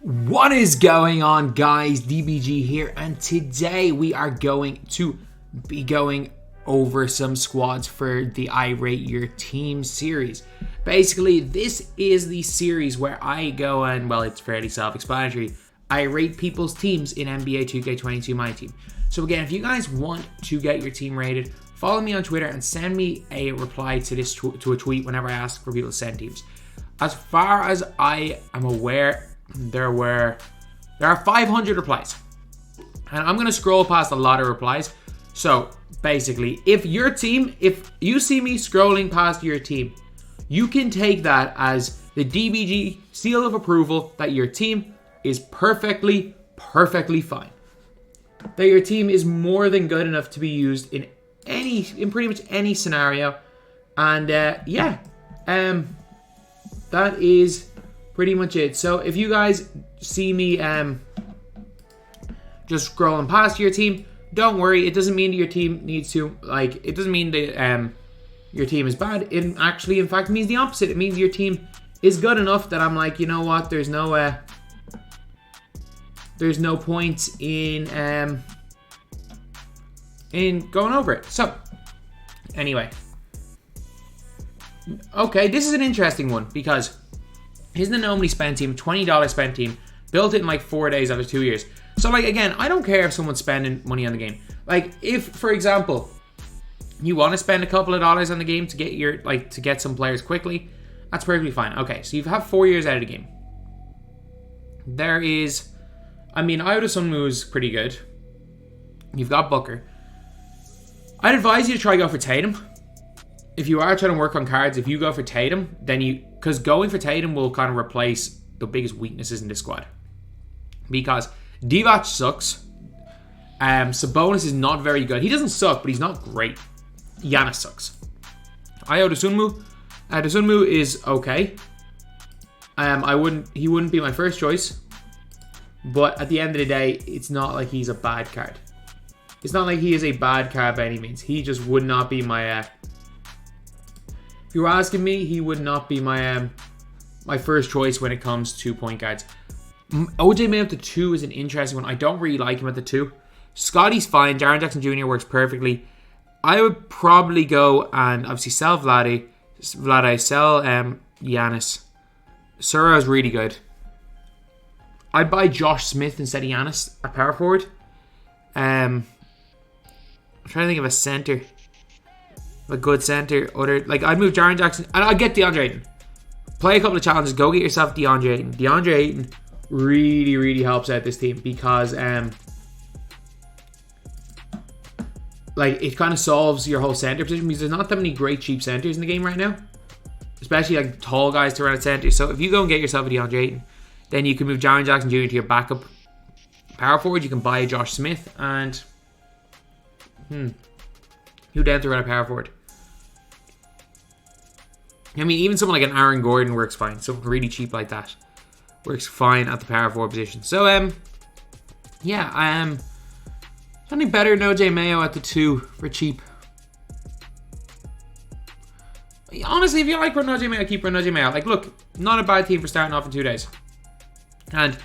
What is going on, guys? DBG here, and today we are going to be going over some squads for the I Rate Your Team series. Basically, this is the series where I go and, well, it's fairly self-explanatory, I rate people's teams in NBA 2K22 MyTEAM. So again, if you guys want to get your team rated, follow me on Twitter and send me a reply to this to a tweet whenever I ask for people to send teams. As far as I am aware, there are 500 replies, and I'm gonna scroll past a lot of replies. So basically, if you see me scrolling past your team, you can take that as the DBG seal of approval that your team is perfectly fine, that your team is more than good enough to be used in pretty much any scenario. And that is pretty much it. So if you guys see me just scrolling past your team, don't worry. It doesn't mean that your team needs to, it doesn't mean that your team is bad. It actually, in fact, means the opposite. It means your team is good enough that I'm like, you know what, there's no point in going over it. So anyway, okay, this is an interesting one because here's the normally spent team, $20 spent team, built it in like 4 days out of 2 years. So again, I don't care if someone's spending money on the game. If, for example, you want to spend a couple of dollars on the game to get to get some players quickly, that's perfectly fine. Okay, so you have 4 years out of the game. There is, Ioda Sunmu is pretty good. You've got Booker. I'd advise you to try to go for Tatum. If you are trying to work on cards, if you go for Tatum, then because going for Tatum will kind of replace the biggest weaknesses in this squad. Because Divac sucks. Sabonis is not very good. He doesn't suck, but he's not great. Giannis sucks. Irating Sunmu is okay. He wouldn't be my first choice. But at the end of the day, it's not like he's a bad card. It's not like he is a bad card by any means. He just would not be my if you were asking me, he would not be my my first choice when it comes to point guards. OJ Mayo at the 2 is an interesting one. I don't really like him at the 2. Scotty's fine. Jaren Jackson Jr. works perfectly. I would probably go and obviously sell Vlade, sell Giannis. Sura's really good. I'd buy Josh Smith instead of Giannis at power forward. I'm trying to think of a center. A good center. I'd move Jaren Jackson. And I'd get DeAndre Ayton. Play a couple of challenges. Go get yourself DeAndre Ayton. DeAndre Ayton really helps out this team because it kind of solves your whole center position because there's not that many great cheap centers in the game right now. Especially tall guys to run at center. So if you go and get yourself a DeAndre Ayton, then you can move Jaren Jackson Jr. to your backup power forward. You can buy Josh Smith and who down to run a power forward? Even someone like an Aaron Gordon works fine. Someone really cheap like that works fine at the power forward position. So something better than OJ Mayo at the 2 for cheap. Honestly, if you like running OJ Mayo, keep running OJ Mayo. Look, not a bad team for starting off in 2 days. And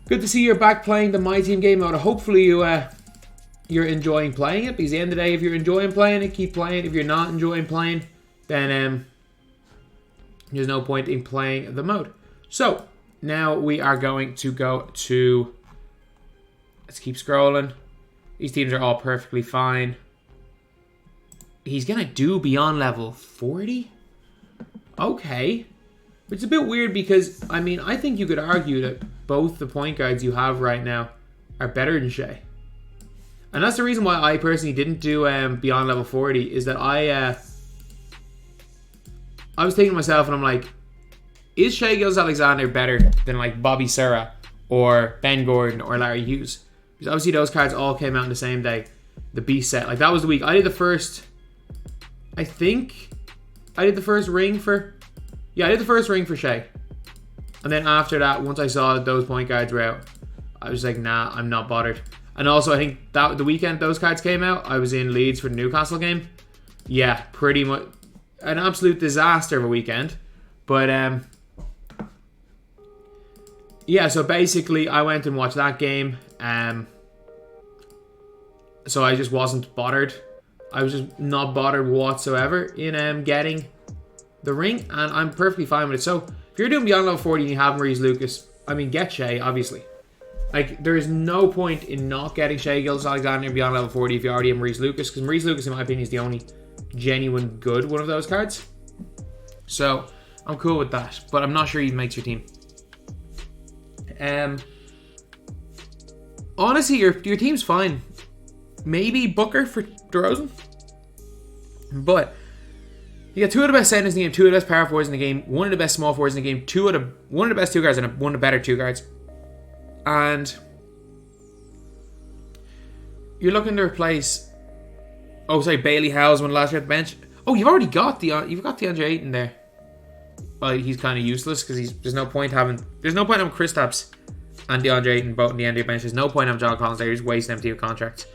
good to see you're back playing the MyTEAM game mode. Hopefully you're enjoying playing it, because at the end of the day, if you're enjoying playing it, keep playing. If you're not enjoying playing, then there's no point in playing the mode. So now we are going to go to, let's keep scrolling. These teams are all perfectly fine. He's gonna do beyond level 40? Okay. Which is a bit weird because, I think you could argue that both the point guards you have right now are better than Shea. And that's the reason why I personally didn't do beyond level 40, is that I was thinking to myself, and I'm like, is Shea Gilgeous-Alexander better than Bobby Sura or Ben Gordon or Larry Hughes? Because obviously those cards all came out on the same day. The beast set. That was the week. I did the first ring for Shea. And then after that, once I saw that those point guards were out, I was like, nah, I'm not bothered. And also, I think that the weekend those cards came out, I was in Leeds for the Newcastle game. Yeah, pretty much an absolute disaster of a weekend. But yeah, so basically I went and watched that game. So I just wasn't bothered. I was just not bothered whatsoever in getting the ring, and I'm perfectly fine with it. So if you're doing beyond level 40 and you have Maurice Lucas, I mean, get Shay, obviously. Like, there is no point in not getting Shea Gilgeous-Alexander beyond level 40 if you already have Maurice Lucas, because Maurice Lucas, in my opinion, is the only genuine good one of those cards. So I'm cool with that, but I'm not sure he makes your team. Honestly, your team's fine. Maybe Booker for DeRozan, but you got two of the best centers in the game, two of the best power forwards in the game, one of the best small forwards in the game, one of the best two guards, and one of the better two guards. And you're looking to replace, Bailey Howell's one last year at the bench. Oh, you've already got DeAndre Ayton there. Well, he's kind of useless because there's no point having Kristaps and DeAndre Ayton both in the end of your bench. There's no point having John Collins there. He's wasting empty of contracts.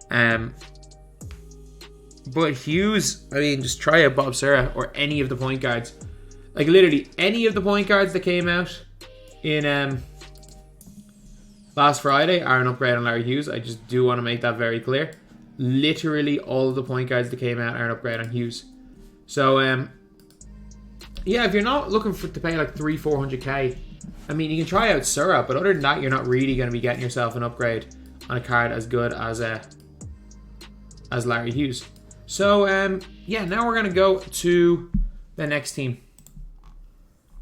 But Hughes, I mean, just try out Bob Sura or any of the point guards. Like, literally any of the point guards that came out in last Friday are an upgrade on Larry Hughes. I just do want to make that very clear. Literally all of the point guards that came out are an upgrade on Hughes. So, yeah, if you're not looking to pay like 300-400k, I mean, you can try out Sura, but other than that, you're not really going to be getting yourself an upgrade on a card as good as Larry Hughes. So, yeah, now we're going to go to the next team.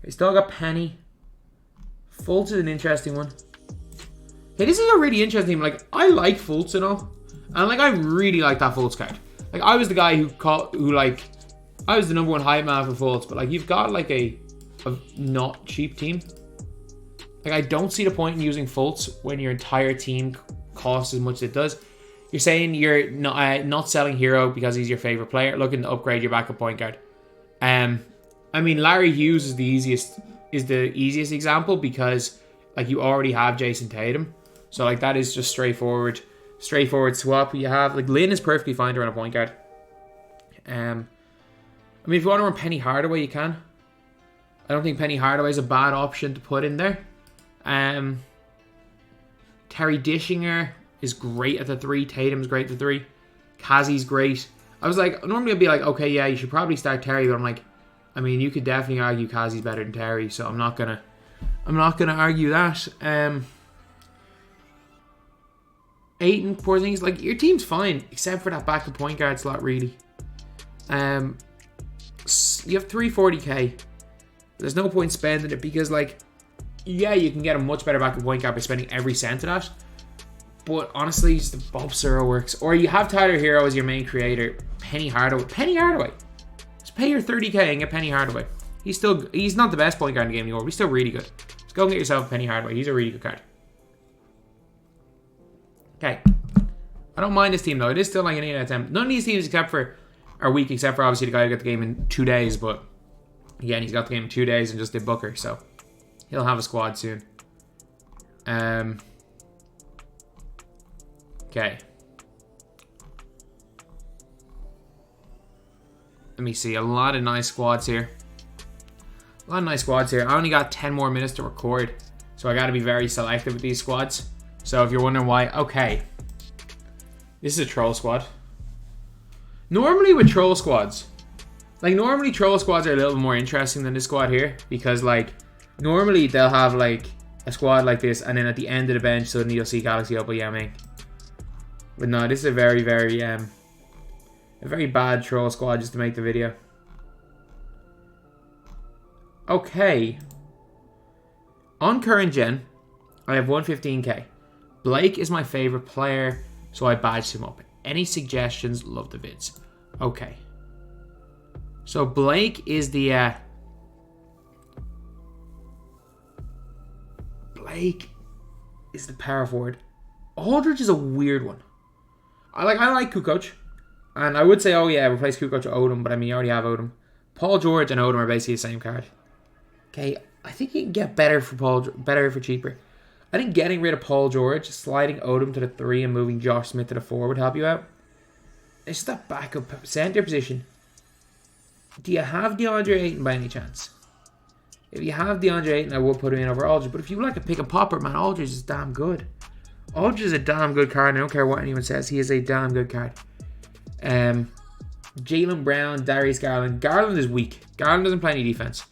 We still got Penny. Fultz is an interesting one. Hey, this is a really interesting team. Like, I like Fultz and all. And, like, I really like that Fultz card. Like, I was the guy I was the number one hype man for Fultz. But, like, you've got, like, a not cheap team. Like, I don't see the point in using Fultz when your entire team costs as much as it does. You're saying you're not selling Hero because he's your favorite player, looking to upgrade your backup point guard. I mean, Larry Hughes is the easiest example because, like, you already have Jason Tatum. So, like, that is just straightforward swap. You have, like, Lynn is perfectly fine to run a point guard. I mean, if you want to run Penny Hardaway, you can. I don't think Penny Hardaway is a bad option to put in there. Terry Dishinger is great at the 3. Tatum's great at the 3. Kazi's great. I was like, normally I'd be like, okay, yeah, you should probably start Terry, but I'm like, I mean, you could definitely argue Kazi's better than Terry, so I'm not gonna argue that. Ayton, poor things, like, your team's fine, except for that backup point guard slot, really. You have 340k. There's no point spending it because, like, yeah, you can get a much better backup point guard by spending every cent of that. But honestly, just the Bob Sura works. Or you have Tyler Hero as your main creator. Penny Hardaway. Just pay your 30k and get Penny Hardaway. He's not the best point guard in the game anymore, but he's still really good. Just go and get yourself Penny Hardaway. He's a really good card. Okay. I don't mind this team, though. It is still like an 8 out of 10. None of these teams are weak, except for obviously the guy who got the game in 2 days. But again, he's got the game in 2 days and just did Booker, so he'll have a squad soon. Okay. Let me see. A lot of nice squads here. I only got 10 more minutes to record, so I got to be very selective with these squads. So if you're wondering why, okay. This is a troll squad. Normally with troll squads, normally troll squads are a little more interesting than this squad here, because, like, normally they'll have, like, a squad like this, and then at the end of the bench, suddenly you'll see Galaxy Yamming. But no, this is a very, very, a very bad troll squad just to make the video. Okay. On current gen, I have 115k. Blake is my favorite player, so I badged him up. Any suggestions? Love the vids. Okay. So Blake is the power forward. Aldridge is a weird one. I like Kukoc. And I would say, oh yeah, replace Kukoc with Odom, but I mean, you already have Odom. Paul George and Odom are basically the same card. Okay, I think you can get better for cheaper. I think getting rid of Paul George, sliding Odom to the 3 and moving Josh Smith to the 4 would help you out. It's just that backup center position. Do you have DeAndre Ayton by any chance? If you have DeAndre Ayton, I would put him in over Aldridge. But if you like to pick a popper, man, Aldridge is damn good. Aldridge is a damn good card. I don't care what anyone says. He is a damn good card. Jaylen Brown, Darius Garland. Garland is weak. Garland doesn't play any defense.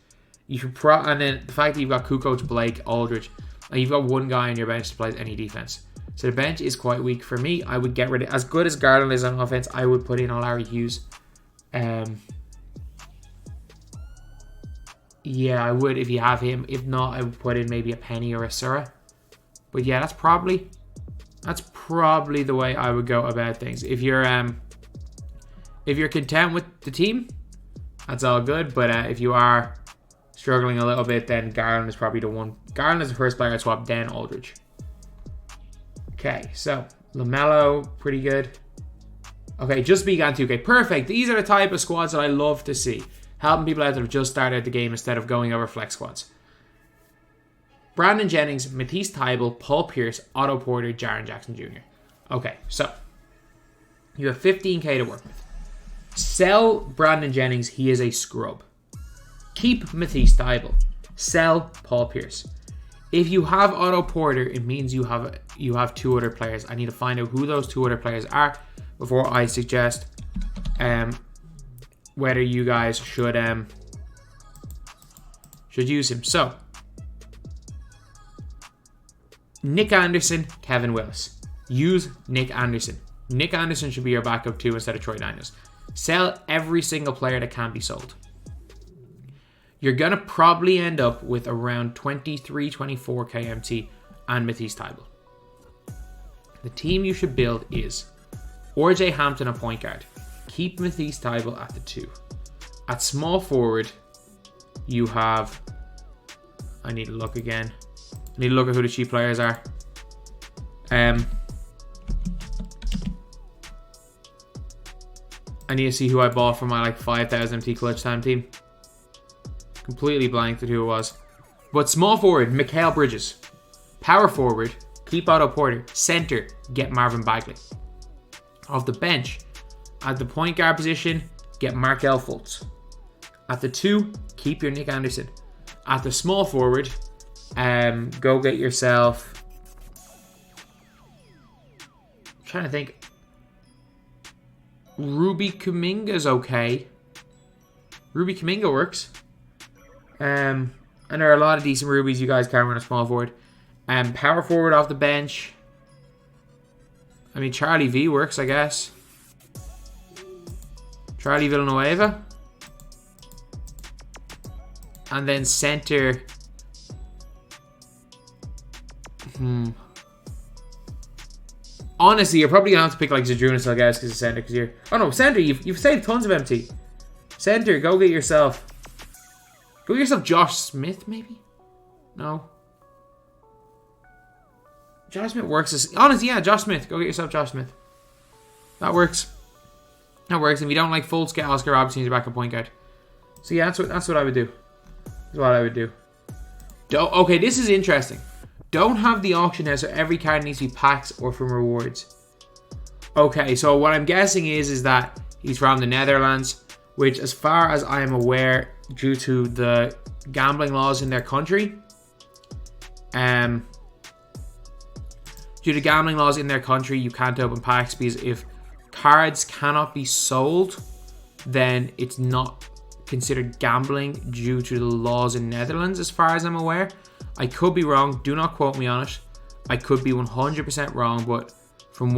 You should and then the fact that you've got Kukoc, Blake, Aldridge, and you've got one guy on your bench to play any defense. So the bench is quite weak. For me, I would get rid of, as good as Garland is on offense, I would put in a Larry Hughes. Yeah, I would if you have him. If not, I would put in maybe a Penny or a Sura. But yeah, that's probably the way I would go about things. If you're content with the team, that's all good. But if you are struggling a little bit, then Garland is probably the one. Garland is the first player I swap, then Aldridge. Okay, so LaMelo, pretty good. Okay, just began 2K. Perfect. These are the type of squads that I love to see. Helping people out that have just started the game instead of going over flex squads. Brandon Jennings, Matisse Thybulle, Paul Pierce, Otto Porter, Jaren Jackson Jr. Okay, so you have 15k to work with. Sell Brandon Jennings. He is a scrub. Keep Matisse Thybulle. Sell Paul Pierce. If you have Otto Porter, it means you have two other players. I need to find out who those two other players are before I suggest whether you guys should use him. So, Nick Anderson, Kevin Willis. Use Nick Anderson. Nick Anderson should be your backup too instead of Troy Daniels. Sell every single player that can be sold. You're going to probably end up with around 23, 24 KMT and Matisse Thybulle. The team you should build is RJ Hampton at point guard. Keep Matisse Thybulle at the 2. At small forward, you have... I need to look again. I need to look at who the cheap players are. I need to see who I bought for my 5,000 MT clutch time team. Completely blanked at who it was. But small forward, Mikal Bridges. Power forward, keep Otto Porter. Center, get Marvin Bagley. Off the bench, at the point guard position, get Markelle Fultz. At the 2, keep your Nick Anderson. At the small forward, go get yourself... I'm trying to think. Ruby Kuminga's okay. Ruby Kuminga works. And there are a lot of decent rubies you guys can run a small forward. Power forward off the bench. I mean, Charlie V works, I guess. Charlie Villanueva. And then center. Honestly, you're probably going to have to pick Zadrunas, I guess, because it's center. Because you're... Oh no, center, you've saved tons of MT. Center, go get yourself... Go get yourself Josh Smith, maybe? No. Josh Smith works. Honestly, yeah, Josh Smith. Go get yourself Josh Smith. That works. That works. If you don't like Fultz, get Oscar Robertson as your backup point guard. So yeah, that's what I would do. That's what I would do. Okay, this is interesting. Don't have the auction house so every card needs to be packs or from rewards. Okay, so what I'm guessing is that he's from the Netherlands, which, as far as I am aware, due to the gambling laws in their country, you can't open packs because if cards cannot be sold, then it's not considered gambling due to the laws in Netherlands, as far as I'm aware. I could be wrong. Do not quote me on it. I could be 100% wrong, but from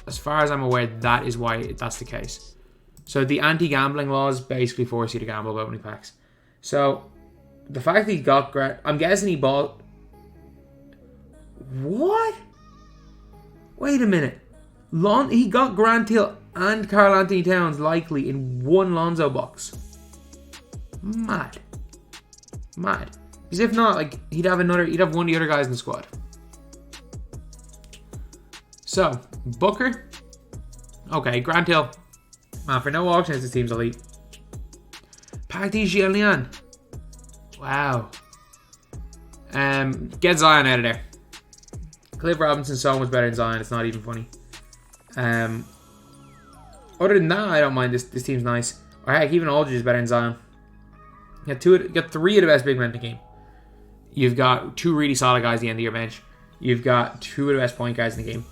as far as I'm aware, that is why that's the case. So the anti-gambling laws basically force you to gamble about opening packs. So the fact that he got I'm guessing he bought... What? Wait a minute. He got Grant Hill and Karl Anthony Towns likely in one Lonzo box. Mad. Because if not, he'd have one of the other guys in the squad. So, Booker. Okay, Grant Hill. Man, for no auctions, this team's elite. Patty Gianlian. Wow. Get Zion out of there. Cliff Robinson's so much better than Zion, it's not even funny. Other than that, I don't mind. This team's nice. Or heck, even Aldridge is better than Zion. You got three of the best big men in the game. You've got two really solid guys at the end of your bench. You've got two of the best point guys in the game.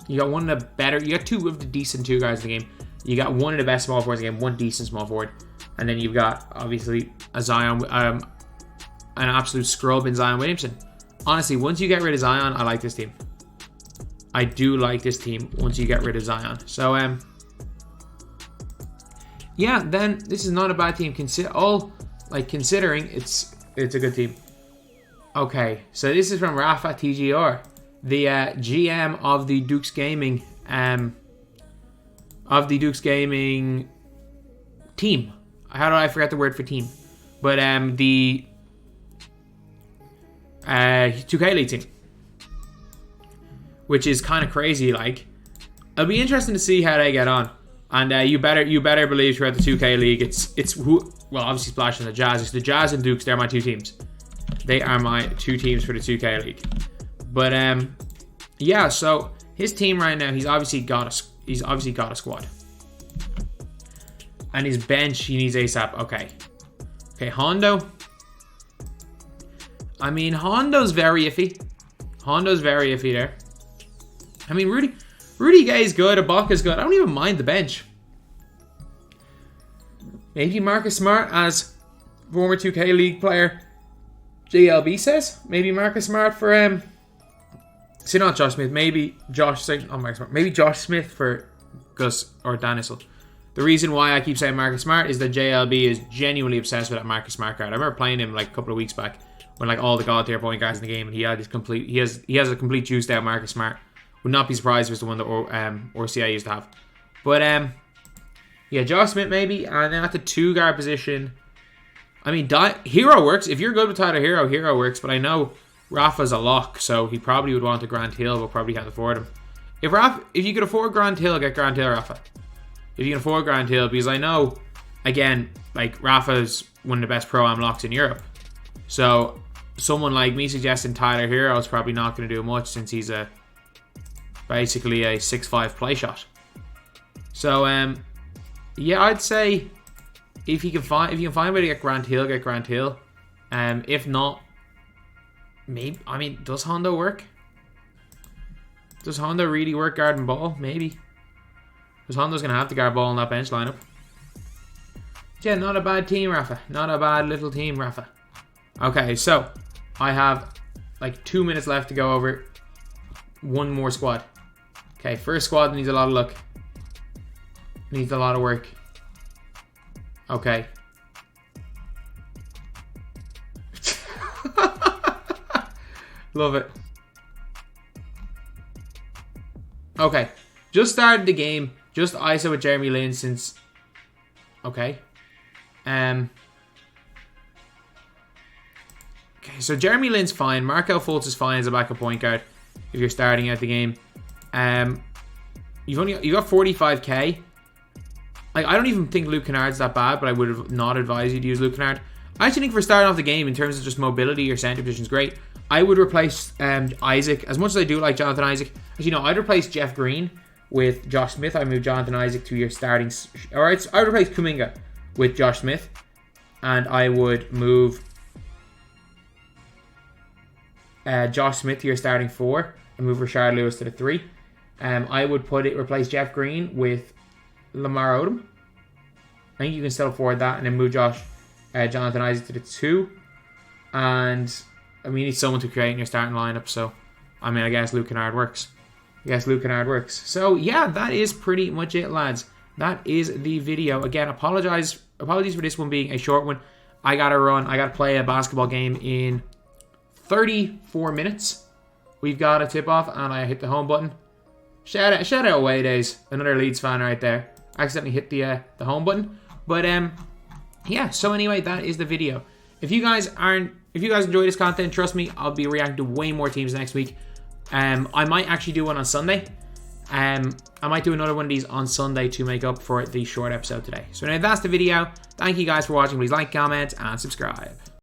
You got one of the better. You got two of the decent two guys in the game. You got one of the best small forwards in the game. One decent small forward, and then you've got obviously a Zion, an absolute scrub in Zion Williamson. Honestly, once you get rid of Zion, I like this team. I do like this team once you get rid of Zion. So yeah, then this is not a bad team. Considering it's a good team. Okay, so this is from Rafa TGR, the GM of the Dukes Gaming team. How do I forget the word for team? But the 2K League team, which is kind of crazy. Like, it'll be interesting to see how they get on. And you better believe throughout the 2K League, it's who. Well, obviously Splash and the Jazz. It's the Jazz and Dukes. They're my two teams. They are my two teams for the 2K League. But yeah. So his team right now, he's obviously got a squad. And his bench, he needs ASAP. Okay, Hondo. I mean, Hondo's very iffy. There. I mean, Rudy Gay is good. Ibaka's good. I don't even mind the bench. Maybe Marcus Smart, as former 2K League player JLB says. Maybe Marcus Smart for see, not Josh Smith. Maybe Josh Smart. Maybe Josh Smith for Gus or Daniel. The reason why I keep saying Marcus Smart is that JLB is genuinely obsessed with that Marcus Smart card. I remember playing him like a couple of weeks back when like all the god tier point guys in the game, and he has a complete juiced out Marcus Smart. Would not be surprised if it's the one that RCA used to have. But yeah, Josh Smith maybe, and then at the 2-guard position, I mean, Hero works. If you're good with Tyler Hero works. But I know Rafa's a lock, so he probably would want a Grant Hill, but probably can't afford him. If you could afford Grant Hill, get Grant Hill, Rafa. If you can afford Grant Hill, because I know, again, like Rafa's one of the best pro-am locks in Europe. So someone like me suggesting Tyler Hero is probably not going to do much, since he's basically a 6'5" play shot. So yeah, I'd say if you can find a way to get Grant Hill, get Grant Hill. If not, maybe, I mean, does Hondo work? Does Hondo really work guarding ball? Maybe. Because Hondo's going to have to guard ball in that bench lineup. Yeah, not a bad team, Rafa. Not a bad little team, Rafa. Okay, so I have like 2 minutes left to go over one more squad. Okay, first squad needs a lot of luck. Needs a lot of work. Okay. Love it. Okay. Just started the game. Just ISO with Jeremy Lin since... Okay. Okay, so Jeremy Lin's fine. Markel Fultz is fine as a backup point guard if you're starting out the game. You've got 45k. Like, I don't even think Luke Kennard's that bad, but I would have not advised you to use Luke Kennard. I actually think for starting off the game, in terms of just mobility, your center position is great. I would replace Isaac. As much as I do like Jonathan Isaac, actually no, I'd replace Jeff Green with Josh Smith. I'd move Jonathan Isaac to your starting... Alright, so I would replace Kuminga with Josh Smith. And I would move Josh Smith to your starting 4 and move Rashard Lewis to the 3. I would replace Jeff Green with Lamar Odom. I think you can still afford that, and then move Jonathan Isaac to the 2. And I mean, you need someone to create in your starting lineup. So I mean, I guess Luke Kennard works. So yeah, that is pretty much it, lads. That is the video. Again, apologies for this one being a short one. I gotta run. I gotta play a basketball game in 34 minutes. We've got a tip off, and I hit the home button. Shout out away days. Another Leeds fan right there. I accidentally hit the home button. But yeah. So anyway, that is the video. If you guys enjoy this content, trust me, I'll be reacting to way more teams next week. I might actually do one on Sunday. I might do another one of these on Sunday to make up for the short episode today. So anyway, that's the video. Thank you guys for watching. Please like, comment, and subscribe.